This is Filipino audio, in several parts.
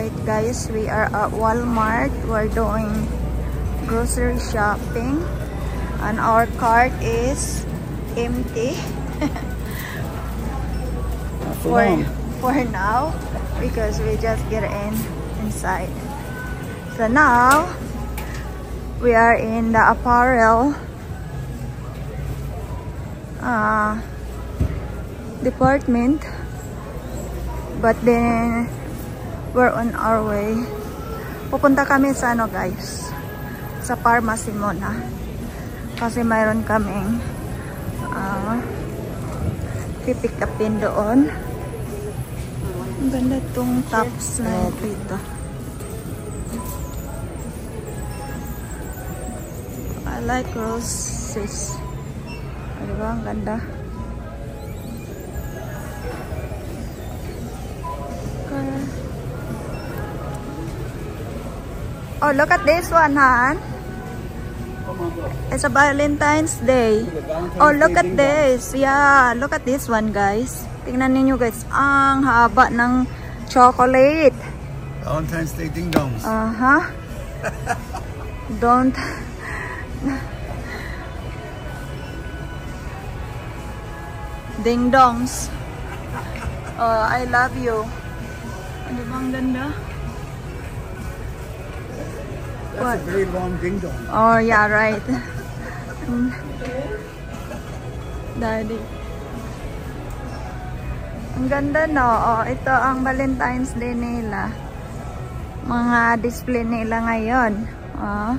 Alright guys, we are at Walmart. We're doing grocery shopping and our cart is empty for now because we just get inside. So now we are in the apparel department, but then we're on our way. Pupunta kami sa ano guys, sa pharmacy muna kasi mayroon kaming pipick upin doon. Ang ganda tong tops na dito. I like roses. Diba? Ang ganda. Oh, look at this one, Han. It's a Valentine's Day. Oh, look at this. Yeah, look at this one, guys. Tingnan ninyo, guys. Ang haba ng chocolate. Valentine's Day ding-dongs. Don't. Ding-dongs. Oh, I love you. Ano bang ganda? That's a very long ding-dong. Oh, yeah, right. Daddy. Ang ganda, no? Oh, ito ang Valentine's Day nila. Mga display nila ngayon. Oh.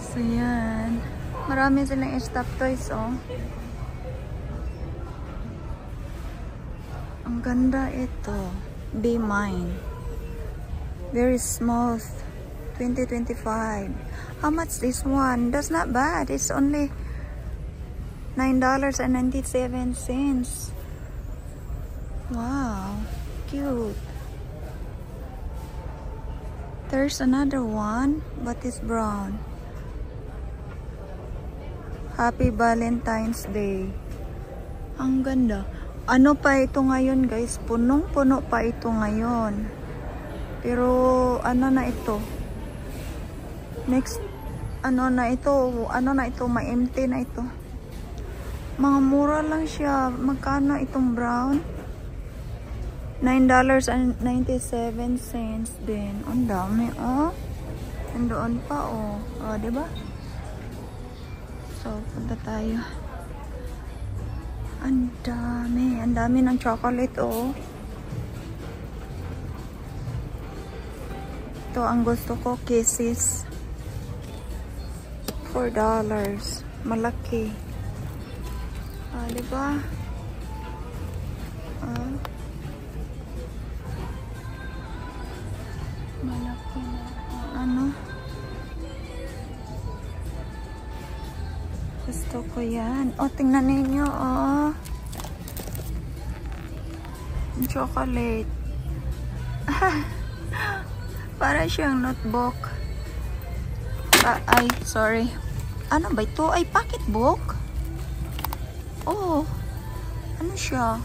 So, yan. Marami silang stuffed toys, oh. Ang ganda ito. Be Mine. Very smooth. 2025. How much this one? That's not bad. It's only $9.97. Wow. Cute. There's another one, but it's brown. Happy Valentine's Day. Ang ganda. Ano pa ito ngayon guys? Punong-puno pa ito ngayon. Pero ano na ito? Next, ano na ito? Ano na ito? Ma-empty na ito. Mga mura lang siya. Magkano itong brown? $9.97 din. Ang dami, oh. Nandoon pa, oh. Oh, diba? So, punta tayo. Ang dami ng chocolate, oh. Ito ang gusto ko, Kisses. $4. Malaki. Ah, diba? Ah. Malaki na. Ano? Gusto ko yan. O, tingnan ninyo, oh. Chocolate. Para siyang notebook. Ay, sorry. Ano ba ito? Ay, pocketbook? Oh. Ano siya?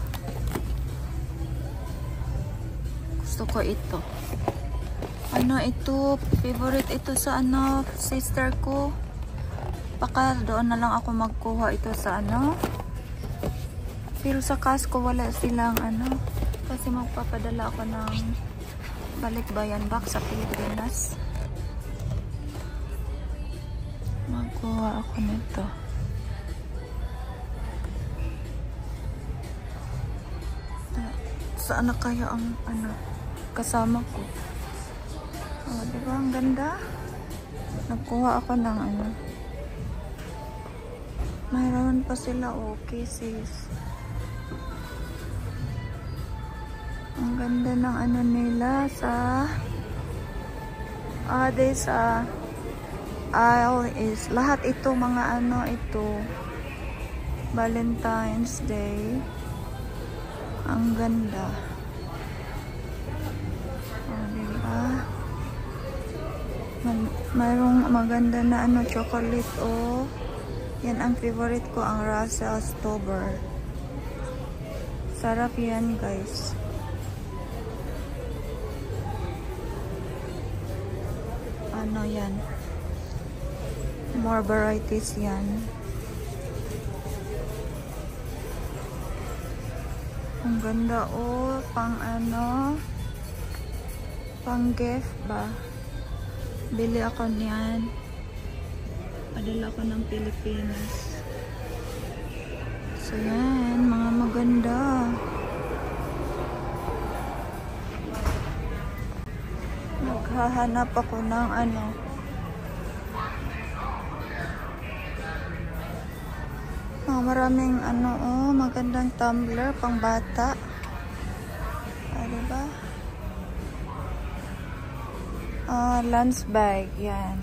Gusto ko ito. Ano ito? Favorite ito sa ano, sister ko. Baka doon na lang ako magkuha ito sa ano. Pero sa Costco wala silang ano. Kasi magpapadala ako ng balikbayan back sa Pilipinas. Magkuha ako nito. Saan na kaya ang ano kasama ko? Oh, diba? Ang ganda. Nagkuha ako ng ano. Mayroon pa sila, okay sis. Ang ganda ng ano nila sa this aisle is lahat ito mga ano ito Valentine's Day. Ang ganda. Oh, diba? Mayroong maganda na ano chocolate, oh. Yan ang favorite ko, ang Russell Stover. Sarap yan, guys. Ano yan? More varieties yan. Ang ganda, oh. Pang ano? Pang gift ba? Bili ako niyan. Padala ko ng Pilipinas. So yan, mga maganda. Naghahanap ako ng ano. Maraming ano, oh, magandang tumbler pang bata. Diba? Lunch bag, yan.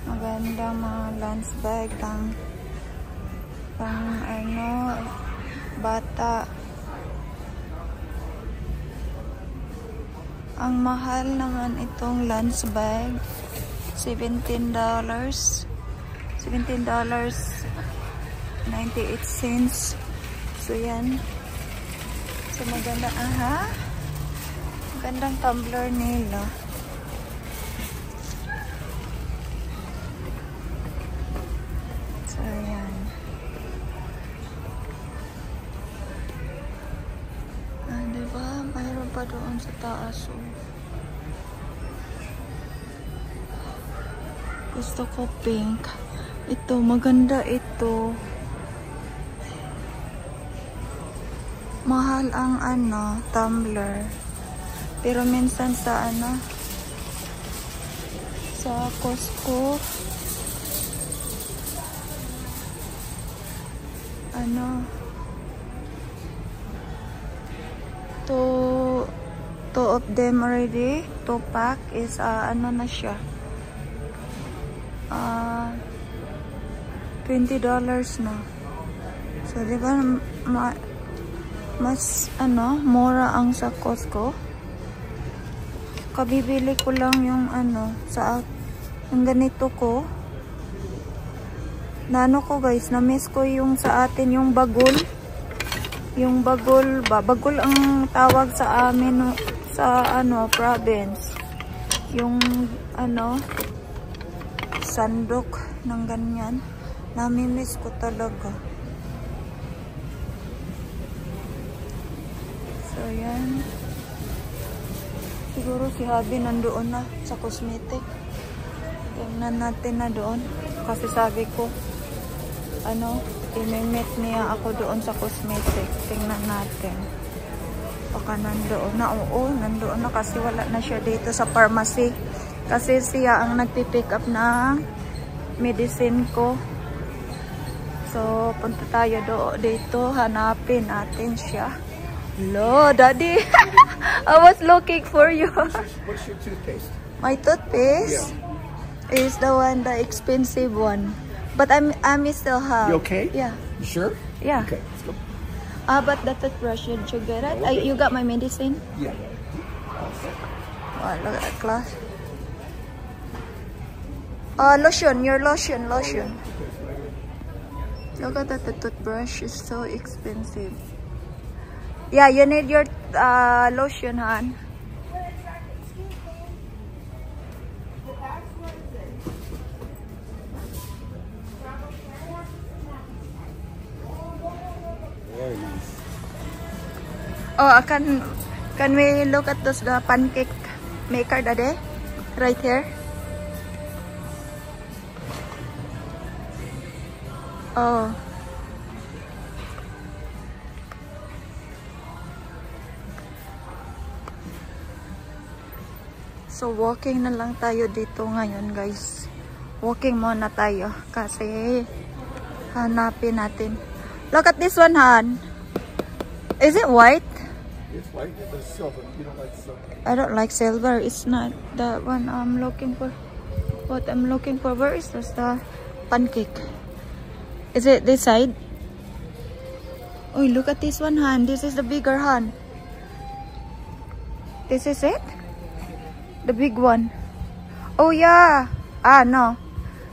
Magandang mga lunch bag pang ano, bata. Ang mahal naman itong lunch bag, $17. $17.98. So yan. So maganda, aha. Magandang tumbler nila. So yan. Diba? Mayroon pa doon sa taas. Oh. Gusto ko pink. Ito, maganda ito. Mahal ang ano, tumbler. Pero minsan sa ano, sa Costco, ano, two of them already. 2 pack is ano na siya, $20 na. So di ba mas ano, mura ang sa Costco. Kabibili ko lang yung ano sa yung ganito ko. Nano ko guys, na-miss ko yung sa atin yung bagol. Yung bagol ba? Bagol ang tawag sa amin sa ano, province. Yung ano, sandok ng ganyan. Nami-miss ko talaga. So yan. Siguro si Habi nandoon na sa cosmetic. Tingnan natin na doon. Kasi sabi ko, ano, i-meet niya ako doon sa cosmetic. Tingnan natin. Baka nandoon na. Oo, nandoon na kasi wala na siya dito sa pharmacy. Kasi siya ang nagpipick up ng medicine ko. So, punta tayo dito. Hanapin natin siya. Hello, Daddy. I was looking for you. What's your toothpaste? My toothpaste is the one, the expensive one. But I still have. You okay? Yeah. You sure? Yeah. Okay, let's go. But the toothbrush, did you get it? You got my medicine? Yeah. Oh, look at that glass. Lotion, your lotion. Look at that, the toothbrush is so expensive. Yeah, you need your lotion, hon. Very nice. Oh, can we look at the pancake maker, Daddy? Right here. Oh. So walking na lang tayo dito ngayon, guys. Walking muna tayo kasi hanapin natin. Look at this one, Han. Is it white? It's white, but it's silver. You don't like silver. I don't like silver. It's not the one I'm looking for. What I'm looking for? Where is this? The pancake. Is it this side? Oh, look at this one, Han. This is the bigger Han. This is it? The big one. Oh yeah. No.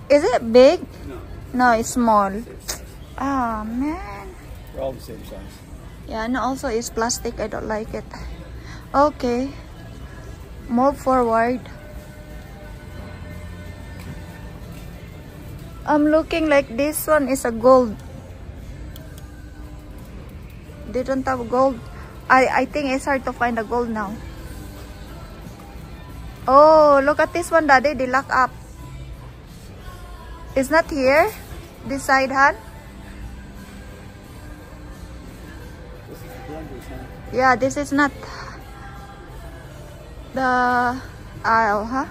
Is it big? No. No, it's small. Ah, man. They're all the same size. Yeah, and also is plastic. I don't like it. Okay. Move forward. I'm looking like this one is a gold. They don't have gold. I think it's hard to find a gold now. Oh, look at this one, Daddy. They lock up. It's not here. This side, Han. This is the blenders, huh? Yeah, this is not the aisle, huh?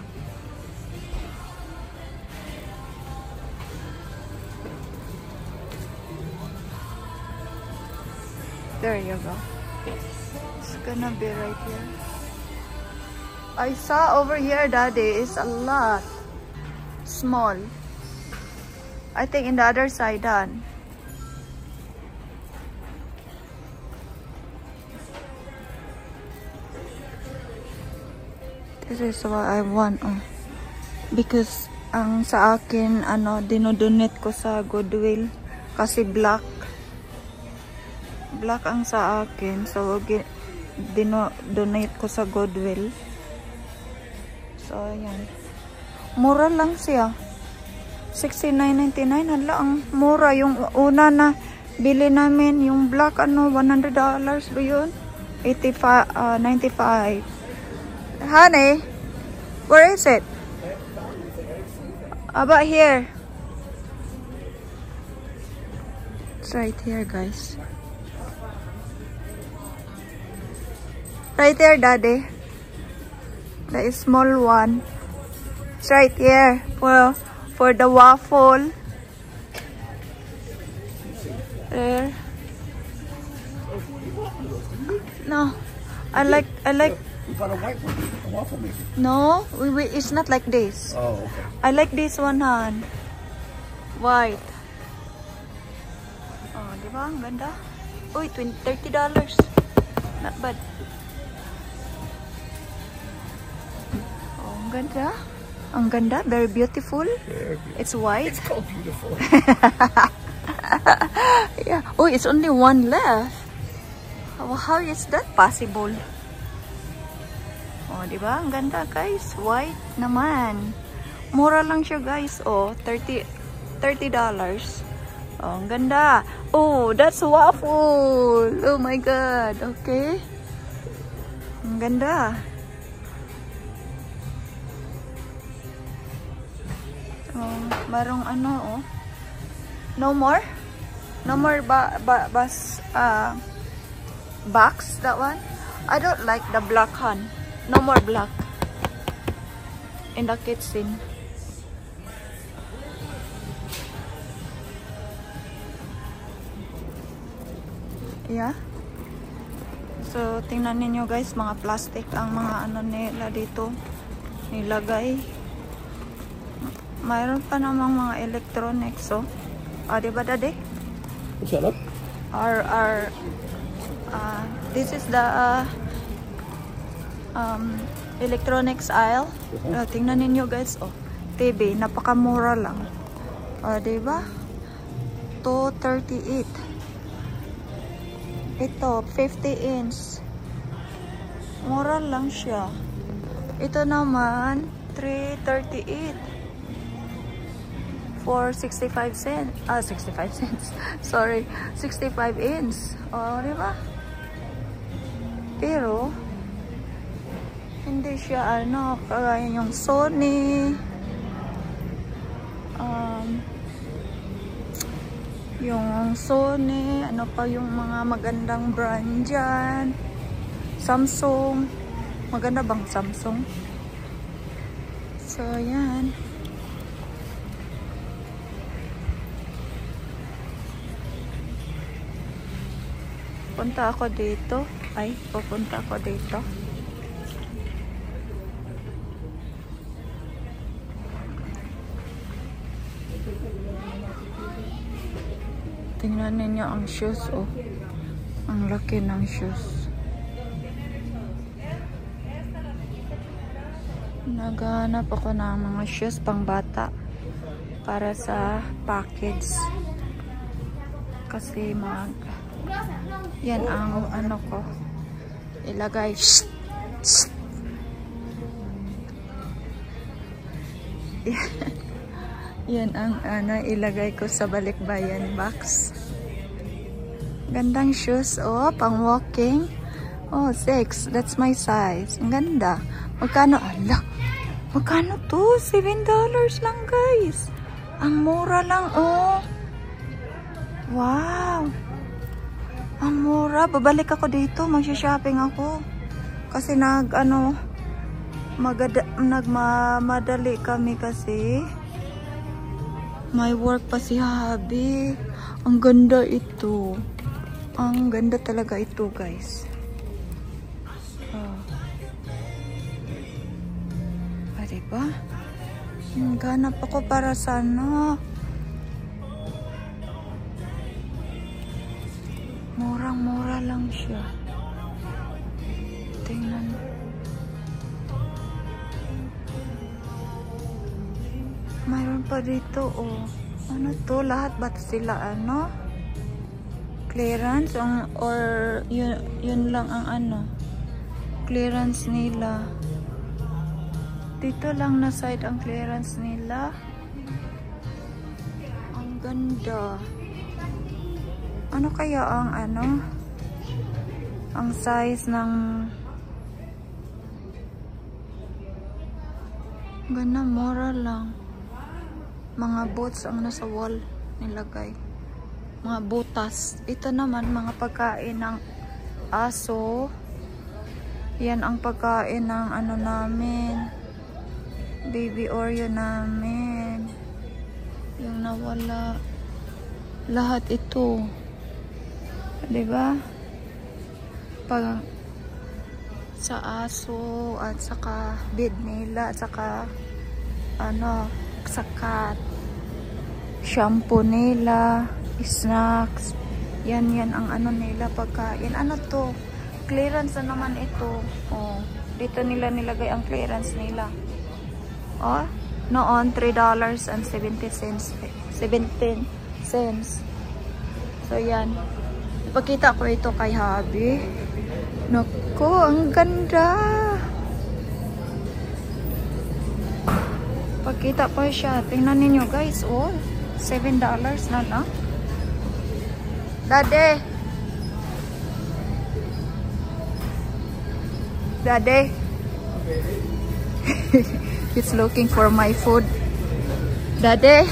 There you go. It's gonna be right here. I saw over here, Daddy, is a lot small. I think in the other side, Han. This is what I want. Because ang sa akin, dinodonate ko sa Goodwill. Kasi black. Black ang sa akin. So, dinodonate ko sa Goodwill. So, ayan. Mura lang siya. $69.99. Hala, ang mura. Yung una na bili namin, yung black, $100 ba yun? 95. Honey, where is it? About here. It's right here, guys. Right there, Daddy. The small one. It's right here for the waffle. There. No, I like. You got a white one, a waffle maker. No, it's not like this. Oh, okay. I like this one, Han. White. Oh, di ba? Ang ganda. Uy, $30. Not bad. Oh, ang ganda. Ang ganda. Very beautiful. Very beautiful. It's white. It's called beautiful. Yeah. Oh, it's only one left. How is that possible? Oh, di ba? Ang ganda, guys. White naman. Mura lang siya, guys. Oh, $30. Oh, ang ganda. Oh, that's waffle. Oh my God. Okay. Ang ganda. Oh, marong oh. No more? No more box, that one? I don't like the black one. No more black in the kitchen. Yeah. So, tingnan ninyo, guys, mga plastic ang mga nila dito nilagay. Mayroon pa namang mga electronics, oh. Diba, Daddy? What's that up? This is the electronics aisle. Tingnan ninyo, guys, oh. TV, napakamura lang. Diba? $238. Ito, 50 inch. Mura lang siya. Ito naman, $338. For 65 cents. 65 cents. Sorry, 65 inch. Diba? Pero, hindi siya, kagaya yung Sony. Yung Sony, ano pa yung mga magandang brand dyan. Samsung. Maganda bang Samsung? So, yan. Punta ako dito. Pupunta ako dito. Tingnan ninyo ang shoes, oh. Ang laki ng shoes. Naghahanap ako ng mga shoes pang bata para sa package. Kasi Yan ang ano ko. Ilagay. Shh! Shh! Yan ang ano, ilagay ko sa balikbayan box. Gandang shoes, oh, pang walking. Oh, 6. That's my size. Ang ganda. Magkano? Ala, magkano to? $7 lang, guys. Ang mura lang, oh. Wow. Ang mura. Babalik ako dito. Magsha-shopping ako. Kasi nagmamadali kami kasi. May work pa si Habi. Ang ganda ito. Ang ganda talaga ito, guys. Oh. Ah, diba? Ganap ako para sa ano. Murang-mura lang siya. Tingnan. Mayroon pa dito, oh. Ano to? Lahat ba sila, ano? Clearance or yun lang ang ano? Clearance nila. Dito lang na side ang clearance nila. Ang ganda. Ano kaya ang ano? Ang size ng ganda, mura lang. Mga boots ang nasa wall nilagay. Mga butas. Ito naman mga pagkain ng aso. Yan ang pagkain ng ano namin. Baby Oreo namin. Yung nawala. Lahat ito. Diba? Pag sa aso at saka bed nila at saka ano, sa cat. Shampoo nila. Snacks. Yan ang ano nila pagkain. Ano to? Clearance na naman ito. Oh, dito nila nilagay ang clearance nila. Oh, noon $3.17. 17 cents. So yan. Ipakita ko ito kay Habi. Naku, ang ganda. Pagkita ko siya. Tingnan niyo guys. Oh, $7 na lang. Daddy. Daddy. He's looking for my food. Daddy.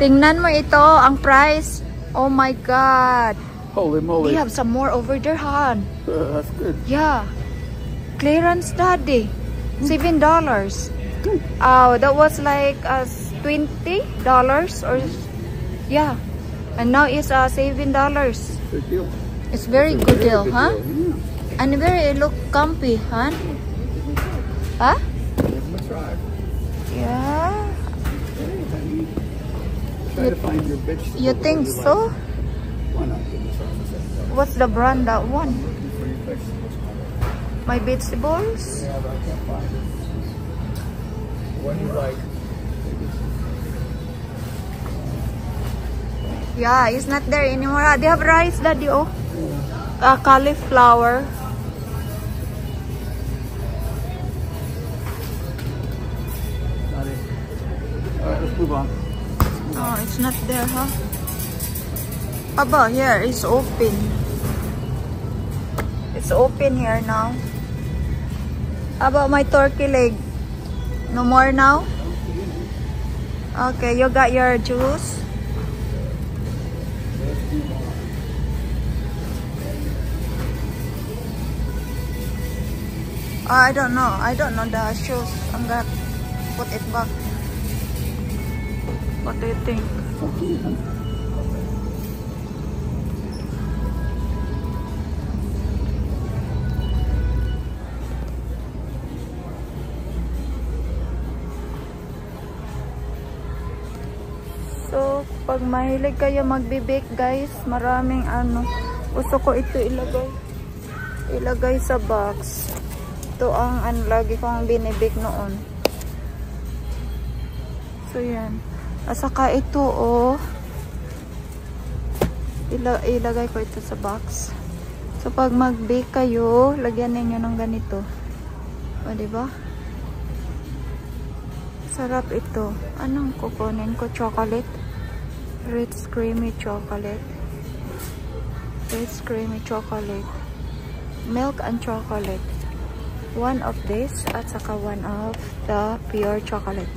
Tingnan mo ito, ang price. Oh my God. Holy moly. We have some more over there, Han. That's good. Yeah. Clearance, Daddy. $7. Oh, that was like $20 or yeah. And now it's $7. Good deal. It's very good deal, huh? Yeah. And very look comfy, huh? Huh? Give them a try. Yeah. Try to find your vegetable. You think so? Why not give it a try? What's the brand, that one? Looking for your vegetables. My vegetables? Yeah, but I can't find it. What do you like? Yeah, it's not there anymore. They have rice, Daddy. Oh, cauliflower. Got it. Alright, let's move on. Oh, it's not there, huh? How about here? It's open. It's open here now. How about my turkey leg? No more now? Okay, you got your juice? Oh, I don't know. I don't know the shoes. I'm gonna put it back. What do you think? So, pag mahilig kayo magbe-bake, guys, maraming ano. Gusto ko ito ilagay sa box. Ito ang lagi kong binibake noon. So, yan. At saka ito, oh. Ilagay ko ito sa box. So, pag mag-bake kayo, lagyan ninyo ng ganito. O, diba? Sarap ito. Anong kukunin ko? Chocolate. Ritz creamy chocolate. Ritz creamy chocolate. Milk and chocolate. One of this at saka one of the pure chocolate.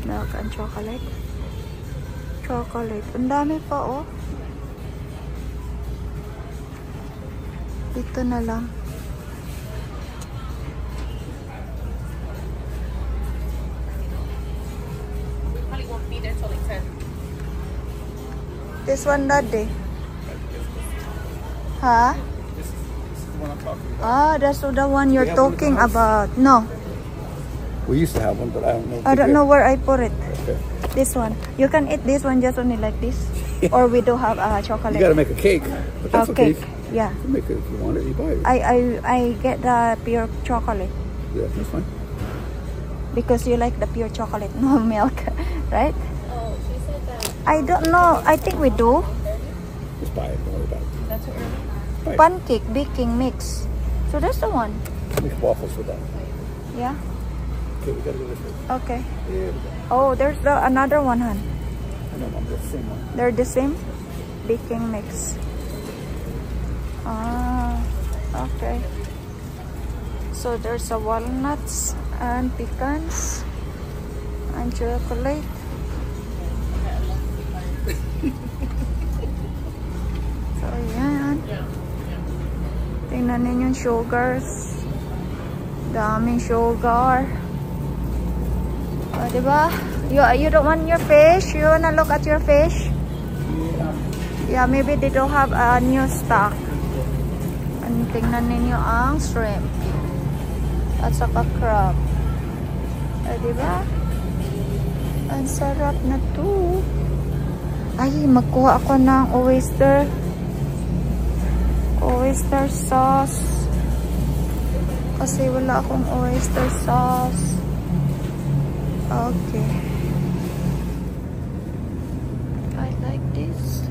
Milk and chocolate. Chocolate. Ang dami pa, oh. Dito na lang. Won't be there till like 10. This one, Daddy. Huh? This is the one I'm talking about. Ah, that's the one you're We have one at the talking house? about. No. We used to have one, but I don't know. I don't know where I put it. Okay. This one. You can eat this one just only like this. Or we do have chocolate. You gotta make a cake, but that's okay. Cake. Yeah. You can make it if you want it. You buy it. I get the pure chocolate. Yeah, that's fine. Because you like the pure chocolate, no milk. Right? Oh, she said that. I don't know. I think we do. Just buy it. Don't worry about it. That's too early. Buy it. Pancake baking mix. So that's the one. Make waffles with that. Yeah. Okay, we gotta go this way. Okay. There we go. Oh, there's another one, hon. I know, Mom. That's the same one. They're the same baking mix. Ah, okay. So there's a walnuts and pecans and chocolate. So ayan. Tingnan ninyo yung sugars. Daming sugar. Oh, diba? You don't want your fish? You wanna look at your fish? Yeah, maybe they don't have a new stock. And tingnan ninyo ang shrimp. At saka crab. Diba? Ang sarap na to. Ay, magkuha ako ng oyster. Oyster sauce. Kasi wala akong oyster sauce. Okay. I like this.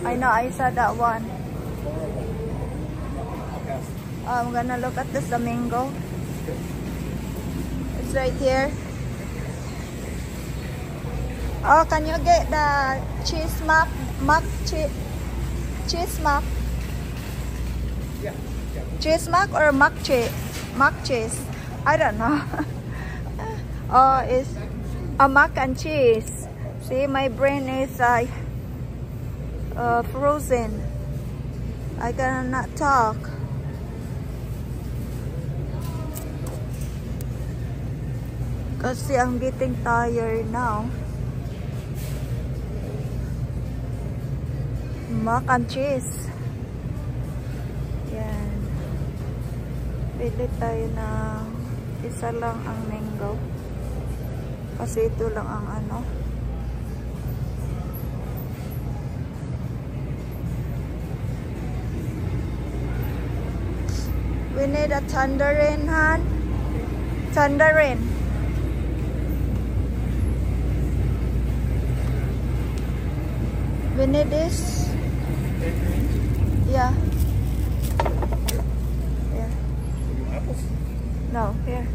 I know, I saw that one. I'm gonna look at this flamingo. It's right here. Oh, can you get the cheese cheese mac? Yeah. Cheese mac or mac cheese? I don't know. Oh, it's a mac and cheese. See, my brain is frozen. I cannot talk. Kasi I'm getting tired now. Mac and cheese. Yan. Pili tayo ng isa lang ang mango. Kasi ito lang ang ano. We need a tangerine, Han. Tangerine. We need this. Yeah. Yeah. Apples? No, here.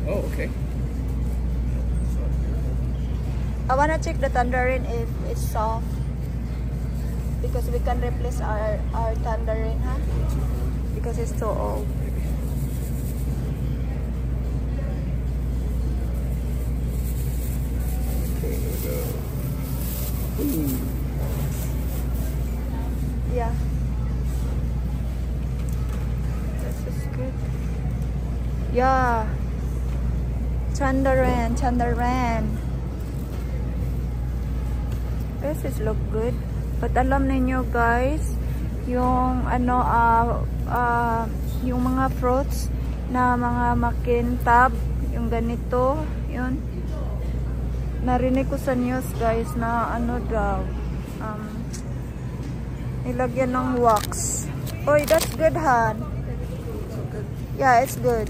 Oh, okay. I wanna check the tangerine if it's soft. Because we can replace our tangerine, huh? Because it's too old. Okay, here we go. Ooh. Yeah. This is good. Yeah. Tangerine. This is look good. But alam niyo guys, yung ano yung mga fruits na mga makintab, yung ganito, yun. Narinig ko sa news guys na ano daw, nilagyan ng wax. Oy, that's good, Han. Yeah, it's good.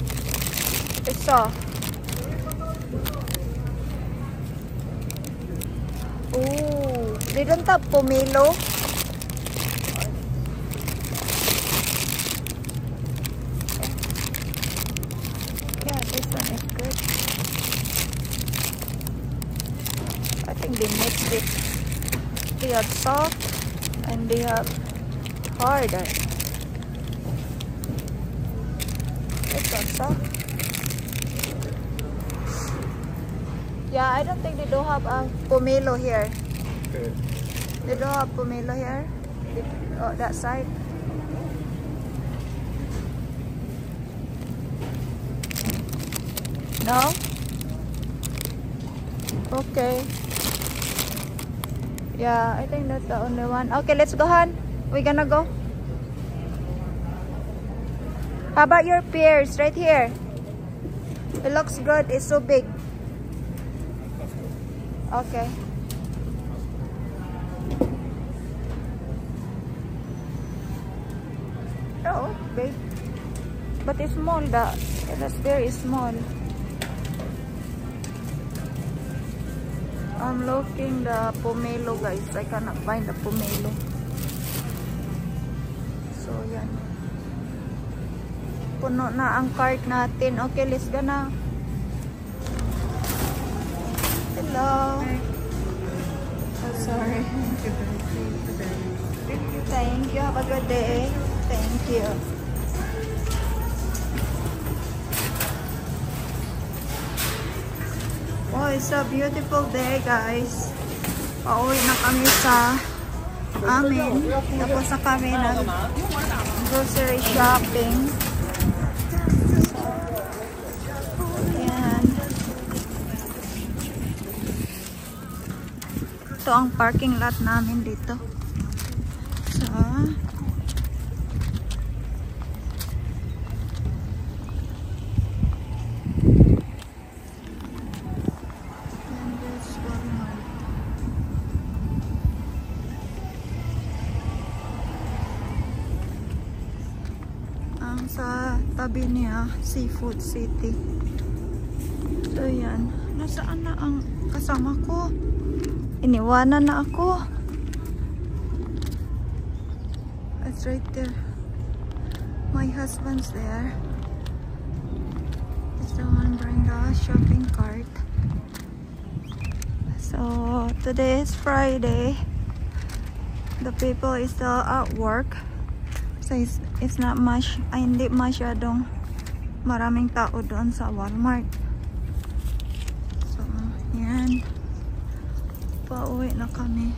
It's soft. Oh, they don't have pomelo. Yeah, this one is good. I think they mixed it. They have soft and they have harder. This one soft. Yeah, I don't think they don't have a pomelo here. Okay. They don't have pomelo here. Oh, that side. No? Okay. Yeah, I think that's the only one. Okay, let's go, Han. We're gonna go. How about your pears right here? It looks good. It's so big. Okay. Oh, big. But it's small. The raspberry is small. I'm looking the pomelo, guys. I cannot find the pomelo. So, yan. Puno na ang cart natin. Okay, let's go na. Hello. Oh, sorry. Thank you. Have a good day. Thank you. Oh, it's a beautiful day, guys. Pauwi na kami sa amin. Tapos na kami ng grocery shopping. Ito ang parking lot namin dito. So, ang sa tabi niya, Seafood City. So, yan. Nasaan na ang kasama ko? Iniwanan na ako. It's right there. My husband's there. It's the one bring the shopping cart. So today is Friday. The people is still at work. So it's not much. Hindi masyadong maraming tao doon sa Walmart. So yan. Pauwi na kami.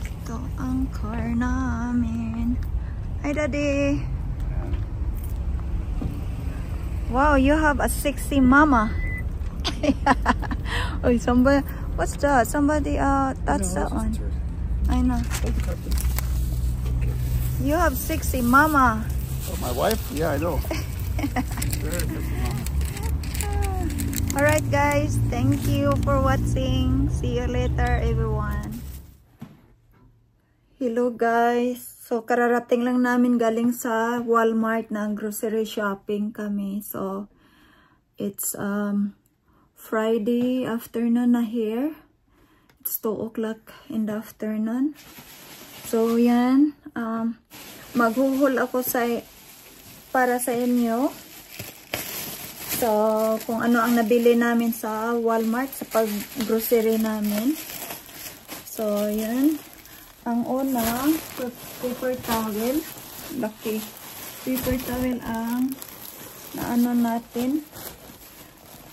Ito ang car namin. Hi, Daddy. Wow, you have a sexy mama. Oh, somebody. What's that? Somebody. That's that one. I know. You have sexy mama. Oh, my wife? Yeah, I know. Alright guys, thank you for watching. See you later everyone. Hello guys. So kararating lang namin galing sa Walmart na grocery shopping kami. So it's Friday afternoon na here. It's 2 o'clock in the afternoon. So yan, maghuhol ako sa para sa inyo. So, kung ano ang nabili namin sa Walmart sa pag-grocery namin. So, yan. Ang una, paper towel. Laki. Paper towel ang naano natin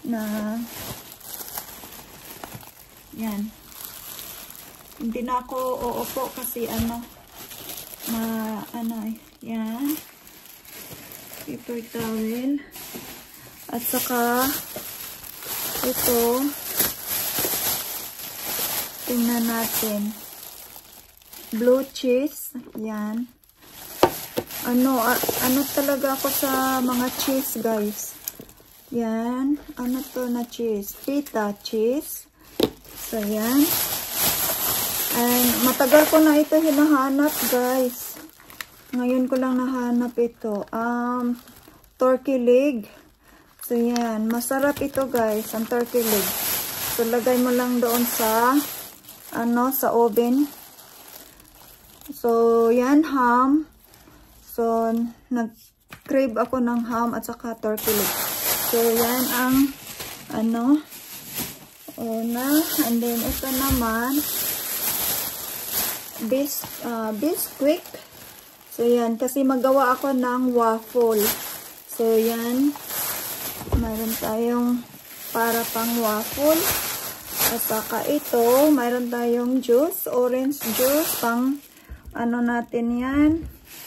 na yan. Hindi na ako uupo kasi ano yan. Paper towel. At saka ito tingnan natin. Blue cheese. Yan. Ano talaga ako sa mga cheese, guys. Yan. Ano to na cheese? Pita cheese. So, yan. And matagal ko na ito hinahanap, guys. Ngayon ko lang nahanap ito. Turkey leg. So, yan. Masarap ito, guys. Ang turkey leg. So, lagay mo lang doon sa sa oven. So, yan, ham. So, nag-crave ako ng ham at saka turkey leg. So, yan ang una. And then, ito naman, biscuit. So, yan. Kasi magawa ako ng waffle. So, yan. Mayroon tayong para pang waffle. At saka ito, mayroon tayong juice, orange juice, pang natin yan,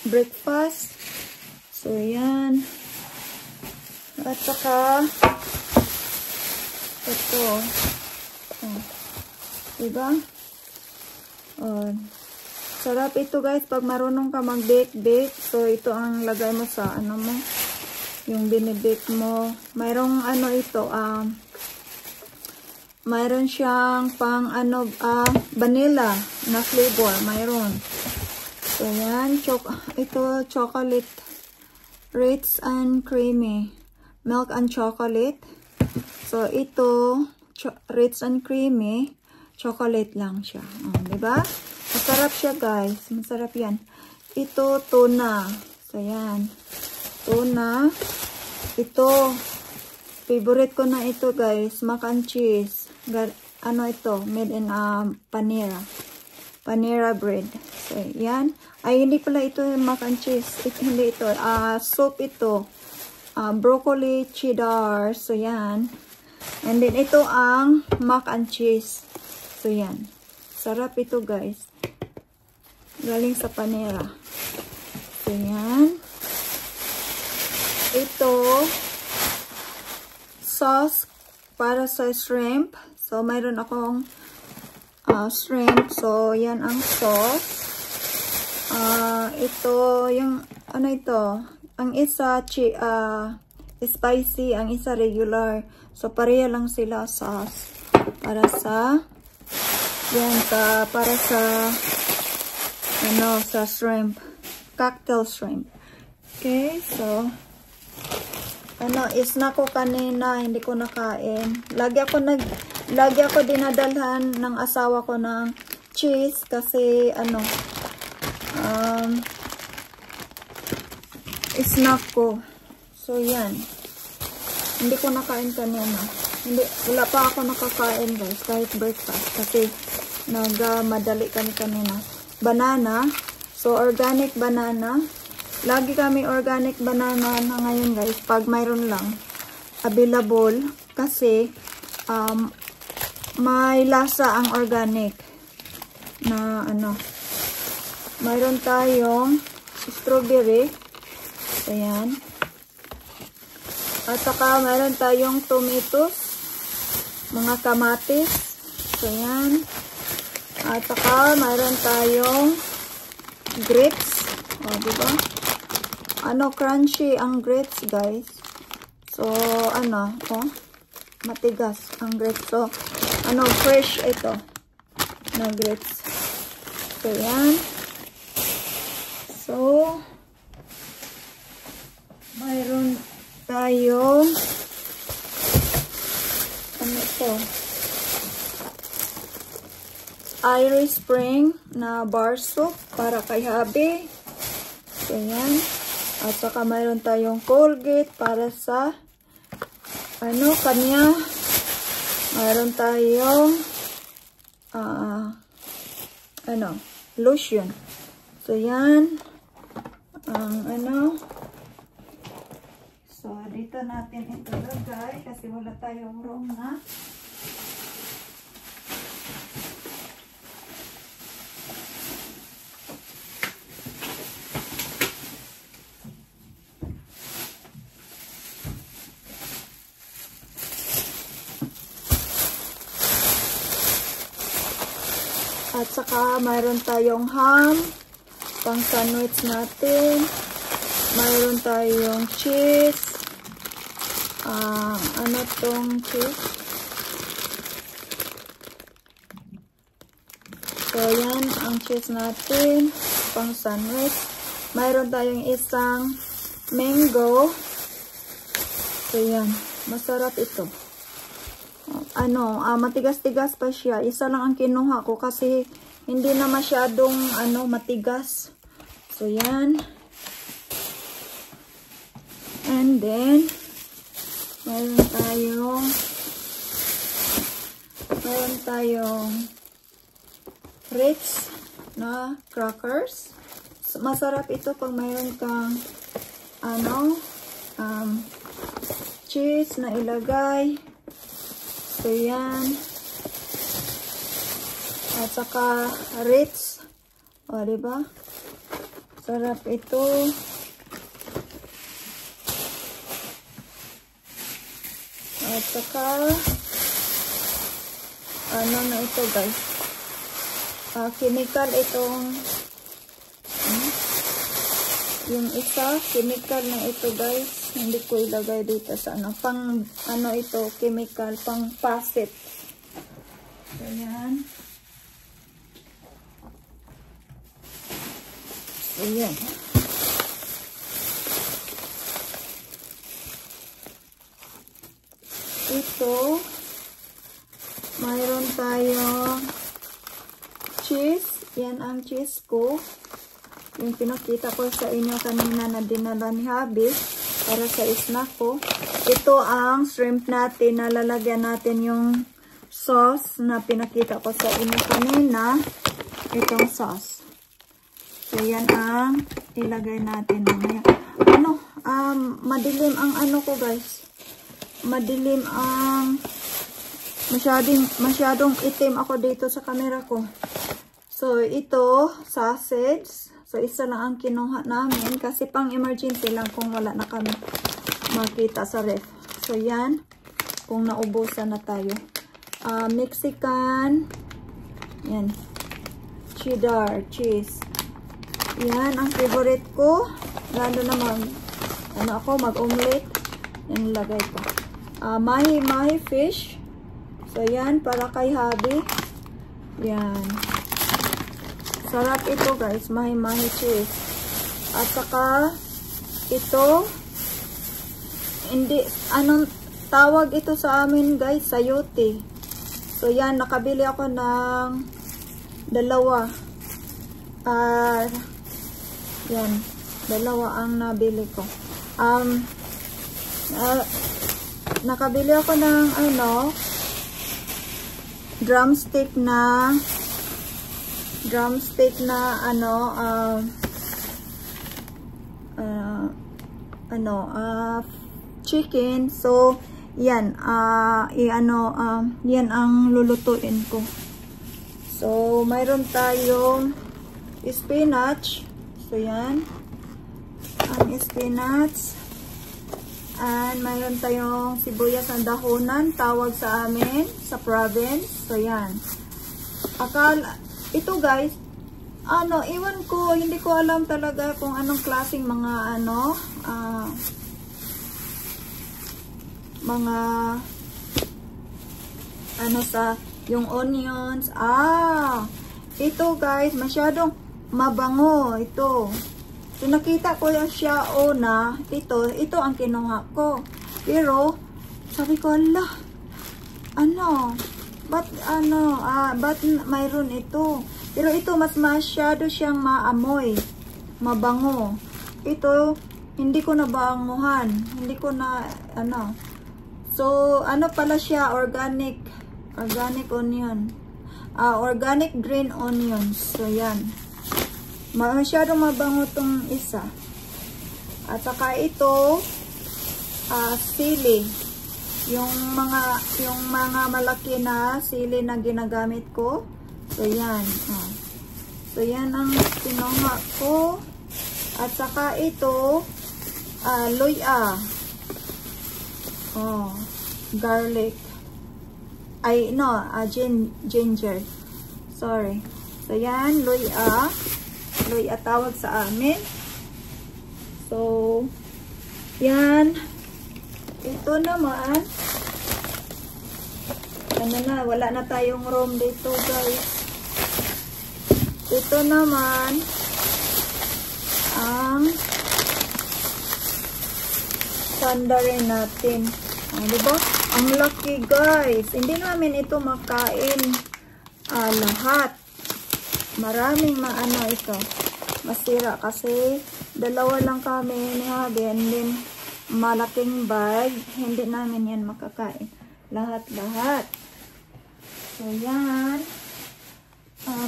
breakfast. So, yan. At saka, ito. Diba? Sarap ito, guys, pag marunong ka mag-bake. So, ito ang lagay mo sa mo, yung binibake mo. Mayroong ito, mayroon siyang pang vanilla na flavor. Mayroon. So, yan. Ito, chocolate. Ritz and creamy. Milk and chocolate. So, ito, Ritz and creamy. Chocolate lang siya. Diba? Masarap siya, guys. Masarap yan. Ito, tuna. So, yan. Tuna. Ito, favorite ko na ito, guys. Mac and cheese. Ito, made in Panera. Panera bread. So, yan. Ay, hindi pala ito mac and cheese. Hindi ito. Soup ito. Broccoli, cheddar. So, yan. And then, ito ang mac and cheese. So, yan. Sarap ito, guys. Galing sa Panera. So, yan. Ito, sauce para sa shrimp. So, mayroon akong shrimp. So, yan ang sauce. Ito, yung, ito? Ang isa, spicy. Ang isa, regular. So, pareha lang sila sauce. Para sa, yan, para sa, sa shrimp. Cocktail shrimp. Okay, so, isna ko kanina, hindi ko nakain. Lagi ako dinadalhan ng asawa ko ng cheese kasi snack ko. So, yan. Hindi ko nakain kanina. Wala pa ako nakakain, guys, kahit breakfast. Kasi nagmadali kami kanina. Banana. So, organic banana. Lagi kami organic banana na ngayon, guys. Pag mayroon lang available. Kasi, may lasa ang organic. Na, mayroon tayong strawberry. Ayan. At saka, mayroon tayong tomatoes. Mga kamatis. Ayan. At saka, mayroon tayong grapes. Diba? Crunchy ang grapes, guys. So, matigas ang grapes. So, fresh ito na grapes. So, yan. So, mayroon tayong ito? Irish Spring na bar soup para kay Habi. So, yan. At saka mayroon tayong Colgate para sa kanya. Mayroon tayong lotion. So yan ang so dito natin ito lagay kasi wala tayong room na. At saka mayroon tayong ham pang sandwich natin. Mayroon tayong cheese. Ano tong cheese? So yan ang cheese natin pang sandwich. Mayroon tayong isang mango. So yan, masarap ito. Matigas-tigas pa siya. Isa lang ang kinuha ko kasi hindi na masyadong matigas. So yan. And then mayroon tayong Ritz na crackers. So, masarap ito pag mayroon kang cheese na ilagay. So, yan. At saka, Ritz. O, diba? Sarap ito. At saka, na ito, guys. Chemical itong, yung isa, chemical na ito, guys. Hindi ko ilagay dito sa pang ito, chemical, pang pasit. So, yan. So, yan. Ito, mayroon tayong cheese. Yan ang cheese ko. Yung pinakita ko sa inyo kanina na dinala ni Habi para sa snack ko. Ito ang shrimp natin na lalagyan natin yung sauce na pinakita ko sa inyo kanina. Itong sauce. So, yan ang ilagay natin. Madilim ang ko, guys. Madilim ang masyadong itim ako dito sa camera ko. So, ito, sausage. So, isa lang ang kinuha namin kasi pang emergency lang kung wala na kami makita sa ref. So, yan. Kung naubusan na tayo. Mexican. Yan. Cheddar cheese. Yan ang favorite ko. Lalo na mag-omelette. Yan lagay ko. Mahi fish. So, yan. Para kay Habi. Yan. Sarap ito, guys. Mahi cheese. At saka, ito, hindi, anong tawag ito sa amin, guys? Sayote. So, yan. Nakabili ako ng dalawa. Yan. Dalawa ang nabili ko. Nakabili ako ng, drumstick na chicken. So, yan, yan ang lulutuin ko. So, mayroon tayong spinach. So, yan, ang spinach. And, mayroon tayong sibuyas ng dahonan, tawag sa amin, sa province. So, yan. Ito, guys, iwan ko, hindi ko alam talaga kung anong klaseng mga, yung onions. Ito, guys, masyadong mabango, ito. So, nakita ko siya ito ang kinuha ko. Pero, sabi ko, ba't mayroon ito? Pero ito, mas masyado siyang maamoy. Mabango. Ito, Hindi ko na banguhan. Hindi ko na, ano. So, ano pala siya? Organic onion. Organic green onions. So, yan. Masyadong mabango tong isa. At saka ito, sili. Yung mga malaki na sili na ginagamit ko. So, yan. So, yan ang kinuha ko. At saka ito, luya. Garlic. Ay, no, ginger. Sorry. So, yan, luya. Luya tawag sa amin. So, yan. Ito naman. Ano na, wala na tayong room dito, guys. Ito naman, ang sandarin natin. Diba? Ang laki, guys. Hindi namin ito makain lahat. Maraming maano ito. Masira kasi dalawa lang kami ni Habi and then malaking bag. Hindi namin yan makakain. Lahat-lahat. So, yan.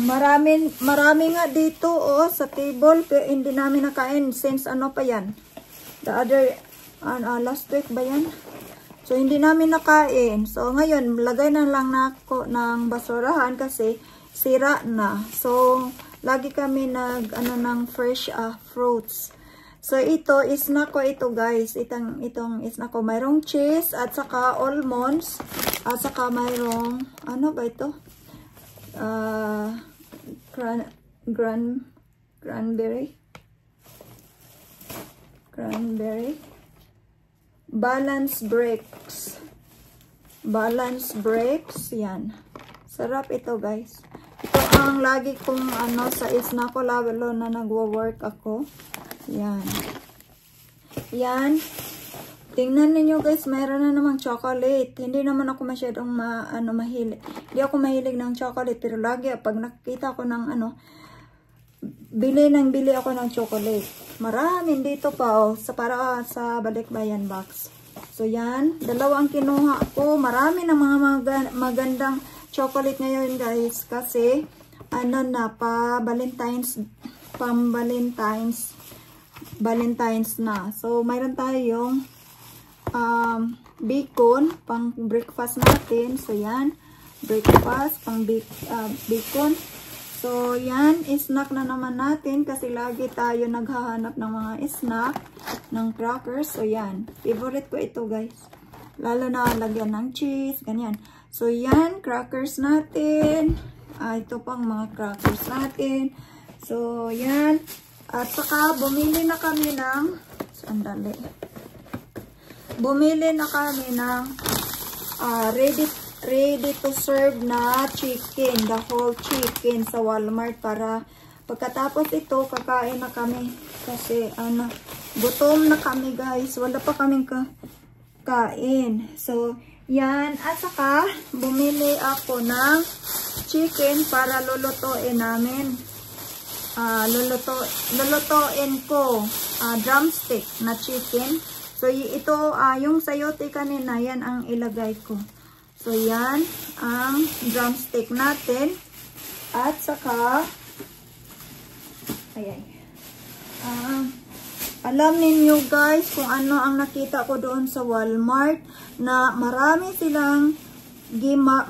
Marami nga dito sa table pero hindi namin nakain since ano pa yan. The other, last week ba yan? So, hindi namin nakain. So, ngayon, lagay na lang nako ng basurahan kasi sira na. So, lagi kami ng fresh fruits. So, ito, snack ko ito, guys. Itong snack ko. Mayroong cheese at saka almonds. At saka mayroong, ano ba ito? Cranberry. Balance breaks. Yan. Sarap ito, guys. Ito ang lagi kong sa snack ko, lalo na nagwo-work ako. Yan. Yan. Tingnan ninyo, guys, mayroon na namang chocolate. Hindi naman ako masyadong mahilig. Hindi ako mahilig ng chocolate, pero lagi pag nakita ko ng bili ako ng chocolate. Maraming dito pa, para sa balikbayan box. So, yan. Dalawa ang kinuha ko. Marami ng mga magandang chocolate ngayon, guys. Kasi, Valentine's na. So, mayroon tayong bacon, pang breakfast natin. So, yan. Breakfast, pang bacon. So, yan. Snack na naman natin kasi lagi tayo naghahanap ng mga snack ng crackers. So, yan. Favorite ko ito, guys. Lalo na lagyan ng cheese, ganyan. So, yan. Crackers natin. Ito pang mga crackers natin. So, yan. At saka, bumili na kami ng ready to serve na chicken, the whole chicken sa Walmart para pagkatapos ito, kakain na kami kasi gutom na kami, guys. Wala pa kaming kain. So, yan. At saka, bumili ako ng chicken para lulutuin namin. Lulutuin ko drumstick na chicken. So, ito, yung sayote kanina, yan ang ilagay ko. So, yan ang drumstick natin. At saka, alam ninyo, guys, kung ano ang nakita ko doon sa Walmart, na marami silang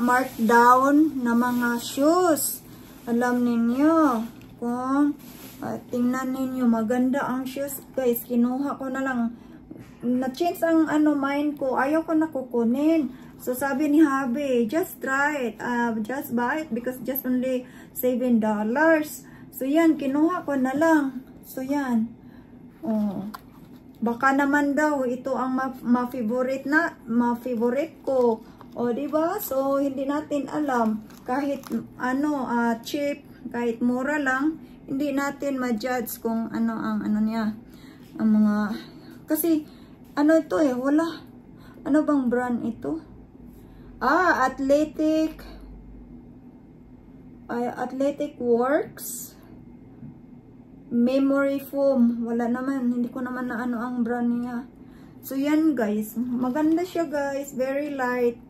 markdown na mga shoes. Alam ninyo, kung tingnan ninyo, maganda ang shoes, guys. Kinuha ko na lang. Na-change ang mind ko. Ayaw ko na kukunin. So, sabi ni Habi, just try it. Just buy it because just only $7. So, yan. Kinuha ko na lang. So, yan. Baka naman daw, ito ang ma-favorite ko. Diba? So, hindi natin alam. Kahit, cheap, kahit mura lang, hindi natin ma-judge kung ang niya. Ang mga, kasi, ito wala. Ano bang brand ito? Athletic Works. memory foam. Wala naman, hindi ko naman na ano ang brand niya. So yan guys, maganda siya guys, very light.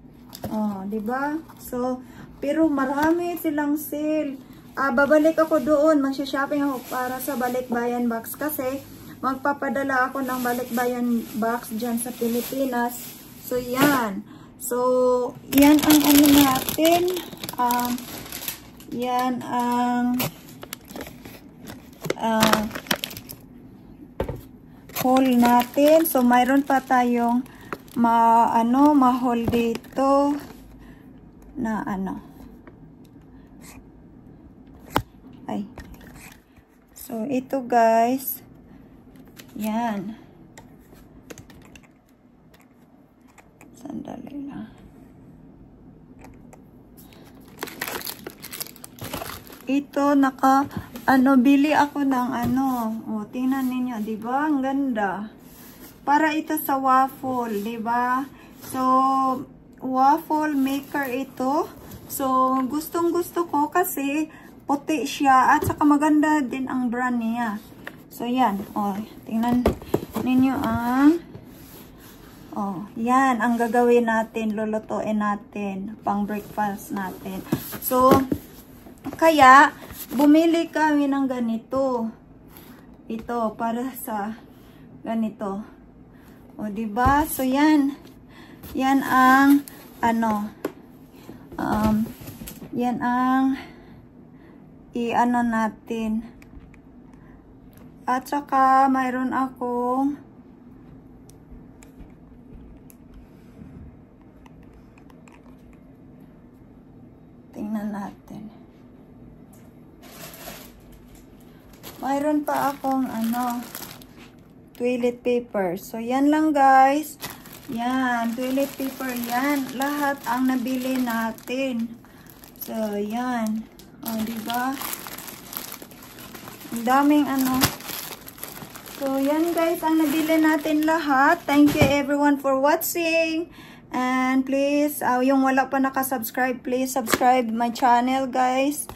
Oh, 'di ba? So pero marami silang sale. Babalik ako doon, magsha-shopping ako para sa Balikbayan box kasi magpapadala ako ng Balikbayan box diyan sa Pilipinas. So yan. So yan ang ano natin. Yan ang haul natin. So mayroon pa tayong ma-haul dito na ay. So ito guys. Yan. Sandali lang. Ito bili ako ng oh, tingnan niyo, 'di ba? Ang ganda. Para ito sa waffle, 'di ba? So waffle maker ito. So gustong-gusto ko kasi puti siya at saka maganda din ang brand niya. So yan, oh, tingnan ninyo oh, yan ang gagawin natin, lulutuin natin pang breakfast natin. So kaya, bumili kami ng ganito. Ito, para sa ganito. O, diba? So, yan. Yan ang, yan ang, natin. At saka, mayroon akong, tingnan natin. Mayroon pa akong toilet paper. So yan lang guys. Yan, toilet paper yan. Lahat ang nabili natin. So yan. O, diba? Ang daming So yan guys, ang nabili natin lahat. Thank you everyone for watching. And please, yung wala pa nakasubscribe, please subscribe my channel guys.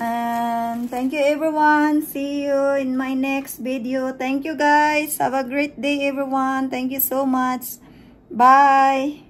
And thank you everyone. See you in my next video. Thank you guys. Have a great day everyone. Thank you so much. Bye.